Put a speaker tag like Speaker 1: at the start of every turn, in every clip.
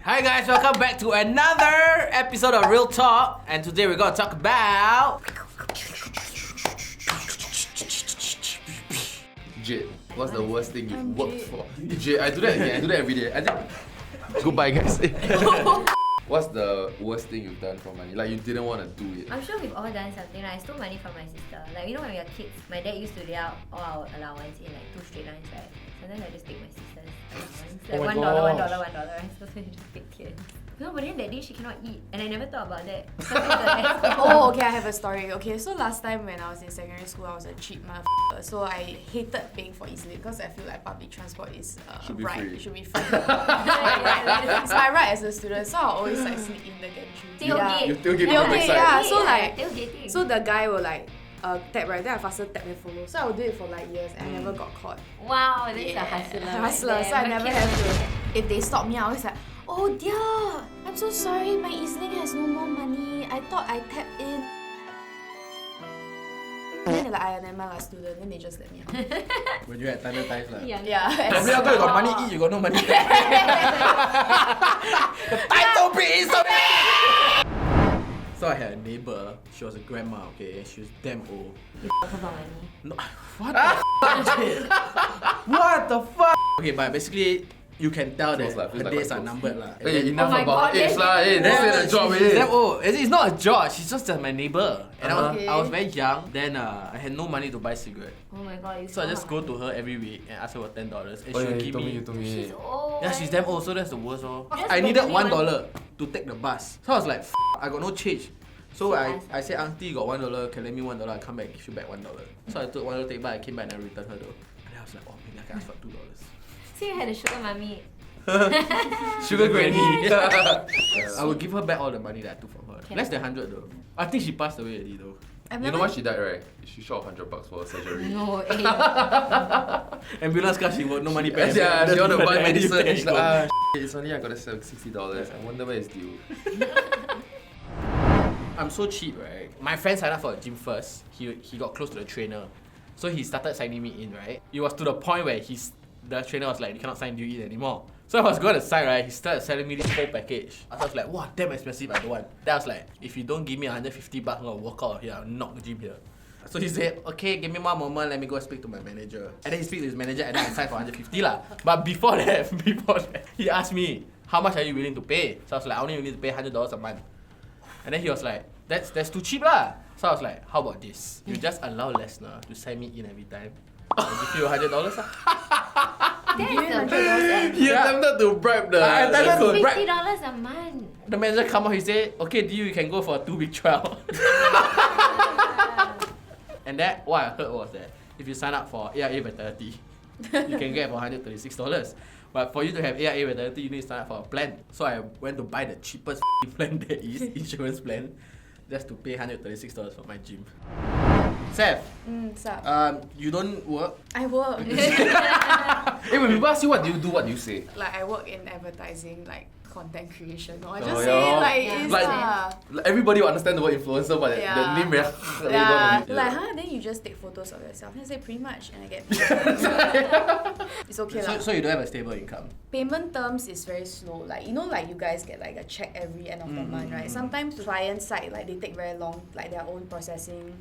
Speaker 1: Hi guys, welcome back to another episode of Real Talk, and today we're gonna talk about
Speaker 2: Jade, what's the worst thing you've worked for? Jade, I do that again. I do that every day. I think. Goodbye, guys. What's the worst thing you've done for money? Like you didn't want to do it.
Speaker 3: I'm sure we've all done something. Like I stole money from my sister. Like you know when we were kids, my dad used to lay out all our allowance in like 2 straight lines, right? Sometimes I just take my sister's allowance, like $1, $1, right? So you just take it. No, but then that day she cannot eat, and I never thought about that.
Speaker 4: Oh, okay, I have a story. Okay, so last time when I was in secondary school, I was a cheap motherfucker. So I hated paying for EZ-Link because I feel like public transport is
Speaker 2: Should be
Speaker 4: right.
Speaker 2: free.
Speaker 4: It should be free. It's my right as a student, so I'll always like sneak in the gantry.
Speaker 3: Tailgate.
Speaker 2: You still give me
Speaker 4: Okay, yeah. So like,
Speaker 3: tailgating.
Speaker 4: so the guy will like tap right, then I faster tap and follow. So I would do it for like years, and I never got caught.
Speaker 3: Wow, that is a hustler.
Speaker 4: Hustler. So I never have to. If they stop me, I always like, oh dear, I'm so sorry, my EZ-Link has no more money. I thought I tapped in. And then they're like, I am my last student, then they just let me out.
Speaker 1: when you had thunder times lah.
Speaker 4: Yeah.
Speaker 1: Every other you got money eat, you got no money. The title please. So I had a neighbor. She was a grandma. Okay, she was damn old.
Speaker 3: You f*** about money.
Speaker 1: No, what the fuck? Jade? What the fuck? Okay, but basically. You can tell that her days are numbered lah.
Speaker 2: Hey, enough
Speaker 3: my
Speaker 2: about
Speaker 3: God,
Speaker 2: age lah. Hey, this ain't a job,
Speaker 1: She's
Speaker 2: eh.
Speaker 1: damn old. It's not a job. She's just my neighbor. And
Speaker 4: Okay.
Speaker 1: I was very young. Then I had no money to buy cigarette.
Speaker 3: Oh my god, you
Speaker 1: So I just go to her every week and ask her for $10, and
Speaker 2: Oh,
Speaker 1: she
Speaker 2: yeah,
Speaker 1: would
Speaker 2: you
Speaker 1: give
Speaker 2: told me,
Speaker 1: me.
Speaker 2: you told me.
Speaker 3: She's old.
Speaker 1: Yeah, she's damn old. So that's the worst. Oh.
Speaker 3: Just
Speaker 1: I needed
Speaker 3: probably
Speaker 1: $1 to take the bus. So I was like, I got no change. So I said, Auntie, you got $1. Can lend me $1? I come back, give you back $1. So I took $1 to take back. I came back and I returned her though. And I was like, oh, maybe I can ask for $2.
Speaker 3: So you had a sugar mummy.
Speaker 1: Sugar granny.
Speaker 2: Yeah.
Speaker 1: I would give her back all the money that I took from her.
Speaker 3: Okay.
Speaker 1: Less than 100 though. I think she passed away already though.
Speaker 2: You know why she died, right? She short of $100 for surgery.
Speaker 3: No,
Speaker 1: Ambulance car, she got no money back.
Speaker 2: Yeah, she want to buy medicine.
Speaker 1: She's
Speaker 2: She's like, it's only I gotta sell $60. I wonder where it's due.
Speaker 1: I'm so cheap, right? My friend signed up for a gym first. He got close to the trainer. So he started signing me in, right? It was to the point where the trainer was like, you cannot sign you in anymore. So I was going to sign, right? He started selling me this whole package. I was like, wow, damn expensive, I don't want. Then I was like, if you don't give me $150, I'm gonna walk out of here, I'll knock the gym here. So he said, okay, give me one moment, let me go speak to my manager. And then he speaks to his manager and then I signed for $150 lah. But before that, he asked me, how much are you willing to pay? So I was like, I only willing to pay $100 a month. And then he was like, that's too cheap lah. So I was like, how about this? You just allow Lesnar to sign me in every time. I'll give you $100 lah.
Speaker 2: You attempted to bribe the.
Speaker 1: I attempted to bribe.
Speaker 3: $50 a month.
Speaker 1: The manager come out, he said, okay, deal, you can go for a 2-week trial. And that, what I heard was that if you sign up for AIA Vitality, you can get for $136. But for you to have AIA Vitality, you need to sign up for a plan. So I went to buy the cheapest plan there is, insurance plan, just to pay $136 for my gym. Seth, you don't work?
Speaker 4: I work.
Speaker 2: Hey, when people ask you what do you do, what do you say?
Speaker 4: Like I work in advertising, like content creation. Or I
Speaker 2: Oh,
Speaker 4: just
Speaker 2: yeah.
Speaker 4: say like
Speaker 3: Yeah.
Speaker 4: it's
Speaker 2: Like, everybody will understand the word influencer, but
Speaker 4: Yeah.
Speaker 2: the name very.
Speaker 4: yeah. Like then you just take photos of yourself. And I say pretty much, and I get paid. It's okay lah.
Speaker 1: So you don't have a stable income?
Speaker 4: Payment terms is very slow. Like you know, like you guys get like a check every end of the month, right? Sometimes the client side like they take very long, like their own processing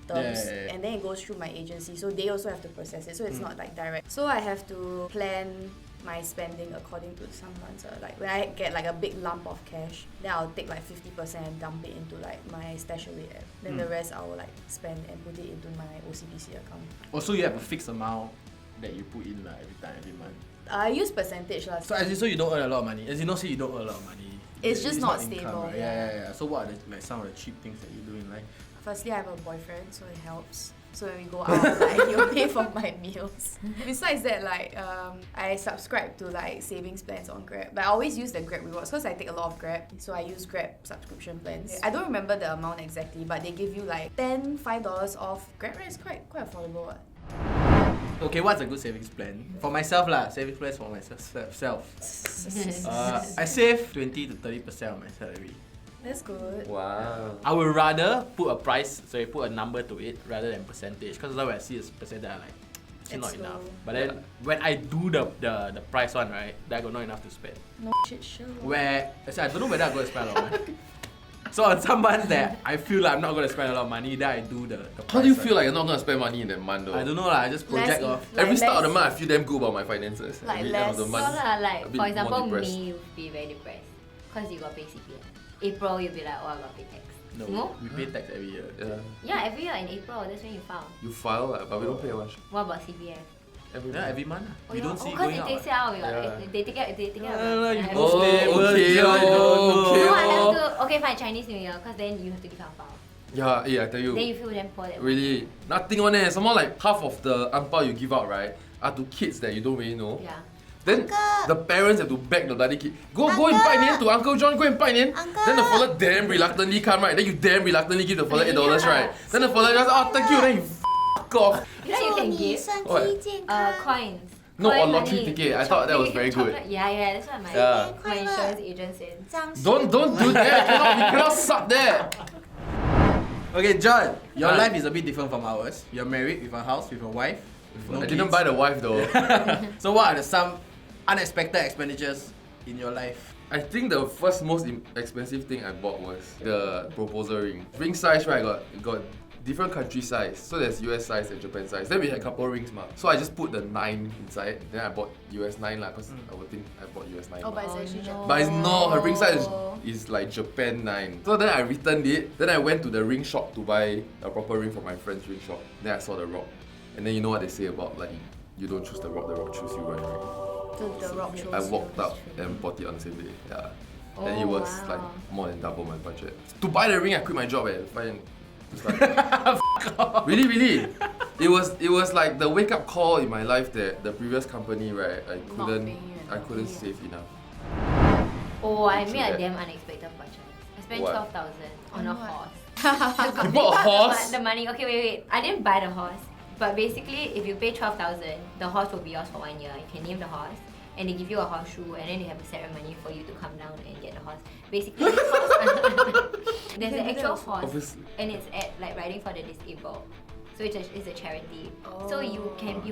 Speaker 4: terms,
Speaker 1: Yeah.
Speaker 4: and then it goes through my agency, so they also have to process it. So it's not like direct. So I have to plan my spending according to some months. Like when I get like a big lump of cash, then I'll take like 50% and dump it into like my StashAway app. Then the rest I will like spend and put it into my OCBC account.
Speaker 1: Also, you have a fixed amount that you put in every month.
Speaker 4: I use percentage lah.
Speaker 1: So as in, so you don't earn a lot of money. As in, not say you don't earn a lot of money.
Speaker 4: It's just not
Speaker 1: income,
Speaker 4: stable,
Speaker 1: right? Yeah. So what are like some of the cheap things that you do in life?
Speaker 4: Firstly, I have a boyfriend, so it helps. So when we go out, like he'll pay for my meals. Besides that, like I subscribe to like savings plans on Grab. But I always use the Grab rewards because I take a lot of Grab. So I use Grab subscription plans. I don't remember the amount exactly, but they give you like $5 off. Grab rate is quite affordable. What?
Speaker 1: Okay, what's a good savings plan? For myself lah, savings plans for myself. I save 20 to 30% of my salary.
Speaker 4: That's good.
Speaker 2: Wow.
Speaker 1: I would rather put a number to it rather than percentage. Because when I see a percentage, I'm like, still not
Speaker 4: It's
Speaker 1: enough.
Speaker 4: low.
Speaker 1: But then when I do the price one, right, then I got not enough to spend.
Speaker 4: No shit show.
Speaker 1: Where I don't know whether I'm going to spend a lot of money. So on some months that I feel like I'm not going to spend a lot of money, then I do the price
Speaker 2: How do you
Speaker 1: one.
Speaker 2: feel like you're not gonna spend money in that month though?
Speaker 1: I don't know lah, I just project off.
Speaker 2: Every start of the month, I feel damn good about my finances.
Speaker 4: Like
Speaker 2: Every end of the
Speaker 4: less.
Speaker 3: So
Speaker 2: month,
Speaker 3: lah,
Speaker 2: a
Speaker 3: like
Speaker 2: bit
Speaker 3: for
Speaker 2: more
Speaker 3: example,
Speaker 2: depressed.
Speaker 3: May you'll be very depressed because you got pay CPF. April you'll be like, oh, I got pay tax.
Speaker 1: No, we pay tax every year.
Speaker 2: Yeah.
Speaker 3: Yeah, every year in April, that's when you file.
Speaker 2: You file, but we don't pay much.
Speaker 3: What about CPF?
Speaker 2: Every
Speaker 1: Yeah,
Speaker 2: month.
Speaker 1: every month.
Speaker 3: Oh,
Speaker 1: You
Speaker 3: yeah.
Speaker 1: don't see it
Speaker 3: because
Speaker 1: going
Speaker 3: it
Speaker 1: out.
Speaker 3: takes it out.
Speaker 2: Yeah.
Speaker 3: They take it. They take it out.
Speaker 1: You
Speaker 3: I
Speaker 1: go
Speaker 3: have to-
Speaker 1: stable,
Speaker 2: okay,
Speaker 1: John,
Speaker 2: okay.
Speaker 3: No, I have to. Okay, fine. Chinese New Year, because then you have to give out file.
Speaker 2: Yeah, I tell you.
Speaker 3: Then you feel damn poor. That
Speaker 2: Really, nothing on it. Someone like half of the anpao you give out, right, are to kids that you don't really know.
Speaker 3: Yeah.
Speaker 2: Then the parents have to beg the bloody kid. Go and buy nian to Uncle John, go and buy nian. Then the fella damn reluctantly come, right? Then you damn reluctantly give the fella $8, right? Then the fella just, oh, thank you, then you f off.
Speaker 3: You know you can give coins.
Speaker 2: No,
Speaker 3: Coin
Speaker 2: or lottery
Speaker 3: money,
Speaker 2: ticket. I thought that was very good.
Speaker 3: chocolate. Yeah, that's what
Speaker 2: Yeah.
Speaker 3: my insurance agent said.
Speaker 2: Don't do that. We cannot suck that.
Speaker 1: Okay, John, your
Speaker 2: Ah.
Speaker 1: life is a bit different from ours. You're married with a house, with a wife. With no
Speaker 2: I didn't
Speaker 1: kids.
Speaker 2: buy the wife though.
Speaker 1: So what are some unexpected expenditures in your life?
Speaker 2: I think the first most expensive thing I bought was the proposal ring. Ring size, right? Got different country size. So there's US size and Japan size. Then we had a couple rings, ma. So I just put the 9 inside. Then I bought US 9 lah, cause I would think I bought US 9.
Speaker 4: Oh,
Speaker 2: ma.
Speaker 4: but it's actually Japan.
Speaker 2: But it's not, her ring size is like Japan 9. So then I returned it. Then I went to the ring shop to buy a proper ring from my friend's ring shop. Then I saw the rock. And then you know what they say about like you don't choose the rock choose you, right?
Speaker 4: The rock shows.
Speaker 2: I walked up and bought it on the same day. Yeah. And it was like more than double my budget. To buy the ring, I quit my job. Fine. It's like, really. It was like the wake up call in my life that the previous company, right? I couldn't save enough.
Speaker 3: Oh, I
Speaker 2: True
Speaker 3: made a
Speaker 2: that.
Speaker 3: damn unexpected purchase. I spent
Speaker 2: What?
Speaker 3: 12,000 on a horse.
Speaker 2: You bought a horse?
Speaker 3: The money. Okay, wait. I didn't buy the horse. But basically, if you pay 12,000, the horse will be yours for 1 year. You can name the horse, and they give you a horseshoe, and then they have a ceremony for you to come down and get the horse. Basically, this horse, there's an actual horse,
Speaker 2: Obviously.
Speaker 3: and it's at like riding for the disabled. So it's a charity. So you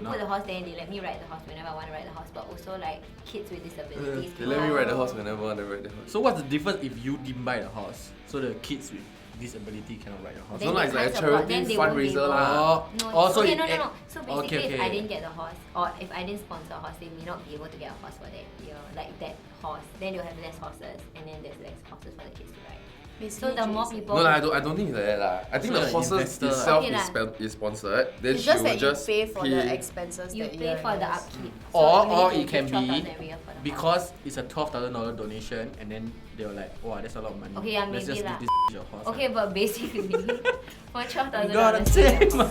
Speaker 3: put the horse there, and they let me ride the horse whenever I want to ride the horse. But also like kids with disabilities.
Speaker 2: They let me ride the horse whenever I want to ride the horse.
Speaker 1: So what's the difference if you didn't buy the horse? So the kids with disability cannot ride the horse.
Speaker 3: Then
Speaker 2: No,
Speaker 3: they
Speaker 2: it's like a
Speaker 3: can't support,
Speaker 2: charity
Speaker 3: then they won't be
Speaker 2: fundraiser
Speaker 3: able-
Speaker 2: lah.
Speaker 3: No,
Speaker 1: Also
Speaker 3: okay,
Speaker 1: it-
Speaker 3: no. So basically,
Speaker 1: okay.
Speaker 3: if I didn't get the horse, or if I didn't sponsor a horse, they may not be able to get a horse for that year, like that horse. Then they'll have less horses, and then there's less horses for the kids to ride. So the more people,
Speaker 2: No, I don't think it's like that lah. I think
Speaker 1: So
Speaker 2: the
Speaker 1: the
Speaker 2: horses
Speaker 1: investor-
Speaker 2: itself
Speaker 3: Okay
Speaker 2: is sponsored. Then
Speaker 4: It's
Speaker 2: she
Speaker 4: just
Speaker 2: will
Speaker 4: that
Speaker 2: just
Speaker 4: you pay for the
Speaker 2: pay.
Speaker 4: expenses
Speaker 3: you
Speaker 4: that
Speaker 3: pay
Speaker 4: year,
Speaker 3: for the
Speaker 4: yes.
Speaker 3: upkeep.
Speaker 1: Or
Speaker 3: you need
Speaker 1: it
Speaker 3: to
Speaker 1: can
Speaker 3: pay
Speaker 1: be
Speaker 3: 12,000 every year for the horse.
Speaker 1: because it's a $12,000 donation, and then they were like, wow, that's a lot of money.
Speaker 3: Okay, yeah,
Speaker 1: Let's
Speaker 3: maybe
Speaker 1: just
Speaker 3: lah.
Speaker 1: give this your horse.
Speaker 3: Okay, but basically, for $12,000,
Speaker 1: Gotta take my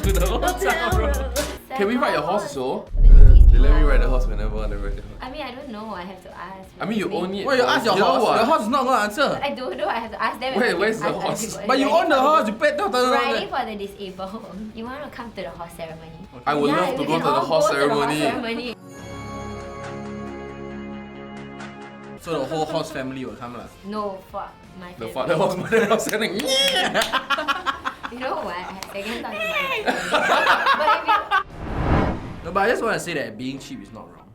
Speaker 1: to the hotel.
Speaker 2: Can we ride your horse also?
Speaker 3: Abilities
Speaker 2: They let me
Speaker 3: cannot.
Speaker 2: ride the horse whenever I want to ride the horse.
Speaker 3: I mean, I don't know. I have to ask.
Speaker 2: I mean, you own it.
Speaker 1: Well, you ask your
Speaker 2: know
Speaker 1: horse.
Speaker 2: what?
Speaker 1: Your horse is not gonna answer.
Speaker 3: I don't know. I have to ask them.
Speaker 2: Wait,
Speaker 3: and I
Speaker 2: where's
Speaker 3: can
Speaker 2: the
Speaker 3: ask other
Speaker 2: horse?
Speaker 3: people.
Speaker 1: But you
Speaker 3: Riding
Speaker 1: own the
Speaker 3: for
Speaker 1: horse. You paid $12,000.
Speaker 3: Riding for the disabled. You want to come to the horse ceremony?
Speaker 2: I would
Speaker 3: Yeah,
Speaker 2: love to
Speaker 3: we
Speaker 2: go
Speaker 3: can
Speaker 2: to the
Speaker 3: all
Speaker 2: horse
Speaker 3: go to the horse
Speaker 2: ceremony.
Speaker 3: ceremony.
Speaker 1: So the whole horse family will come lah.
Speaker 3: No, fuck my
Speaker 2: The
Speaker 3: family.
Speaker 2: father was mother was saying,
Speaker 3: You know what? I had second thought about it. But if you...
Speaker 1: No, but I just want to say that being cheap is not wrong.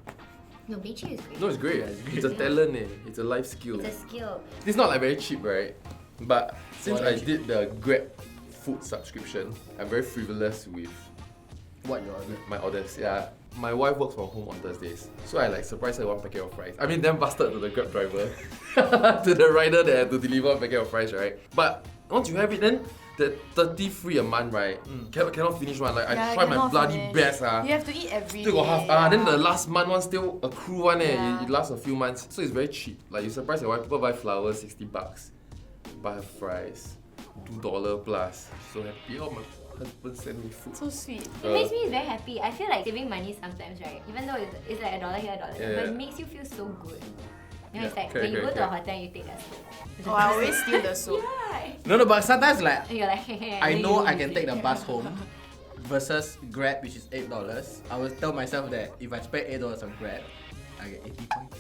Speaker 3: No, being cheap is great.
Speaker 2: No, it's great. It's a talent. It's a life skill.
Speaker 3: It's a skill.
Speaker 2: It's not like very cheap, right? But since
Speaker 1: Why
Speaker 2: I
Speaker 1: not cheap?
Speaker 2: did the Grab food subscription, I'm very frivolous with
Speaker 1: What you're
Speaker 2: my orders. Yeah. My wife works from home on Thursdays, so I like surprised her one packet of fries. I mean, then bastard to the Grab driver, to the rider that had to deliver one packet of fries, right? But once you have it, then the 30 free a month, right? Cannot finish one. Like I
Speaker 4: Yeah,
Speaker 2: try my
Speaker 4: cannot
Speaker 2: bloody
Speaker 4: finish.
Speaker 2: best,
Speaker 4: You have to eat every
Speaker 2: Still got
Speaker 4: day,
Speaker 2: half. Then the last month one still accrue one.
Speaker 4: Yeah.
Speaker 2: It lasts a few months, so it's very cheap. Like you surprise your wife, people buy flowers $60, buy her fries $2 plus. So happy. Oh, my husband sent me food.
Speaker 4: So sweet.
Speaker 3: It makes me very happy. I feel like saving money sometimes, right? Even though it's like $1 here, $1 there,
Speaker 2: Yeah.
Speaker 3: but it makes you feel so good. You know, it's
Speaker 2: Yeah,
Speaker 3: like
Speaker 2: correct,
Speaker 3: when you go
Speaker 2: correct,
Speaker 3: to a
Speaker 2: correct.
Speaker 3: hotel and you take that soup.
Speaker 4: Oh, I always steal the soup.
Speaker 3: Yeah.
Speaker 1: No, but sometimes like
Speaker 3: And you're like,
Speaker 1: I
Speaker 3: then
Speaker 1: know
Speaker 3: you
Speaker 1: I
Speaker 3: use
Speaker 1: can
Speaker 3: it.
Speaker 1: take the bus home versus Grab, which is $8. I will tell myself that if I spend $8 on Grab, I get 80 points.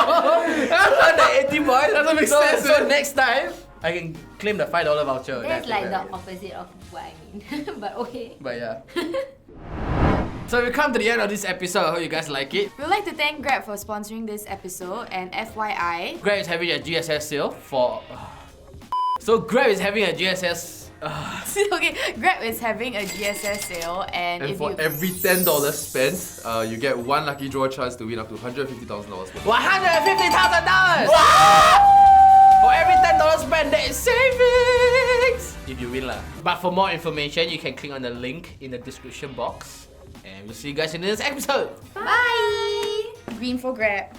Speaker 1: The 80 points.
Speaker 2: Doesn't make sense,
Speaker 1: So
Speaker 2: man.
Speaker 1: next time I can claim the $5 voucher.
Speaker 3: That's
Speaker 1: then I
Speaker 3: like
Speaker 1: take
Speaker 3: the
Speaker 1: that.
Speaker 3: opposite of what I mean. But okay.
Speaker 1: But yeah. So we come to the end of this episode. I hope you guys like it.
Speaker 4: We'd like to thank Grab for sponsoring this episode, and FYI,
Speaker 1: Grab is having a GSS sale for. So Grab is having a GSS.
Speaker 4: okay, Grab is having a GSS sale, and
Speaker 2: And
Speaker 4: if
Speaker 2: for
Speaker 4: you
Speaker 2: every $10 spent, you get one lucky draw chance to win up to $150,000.
Speaker 1: $150,000! For every $10 spent, that is savings! If you win lah. But for more information, you can click on the link in the description box. And we'll see you guys in the next episode.
Speaker 3: Bye!
Speaker 4: Green for Grab.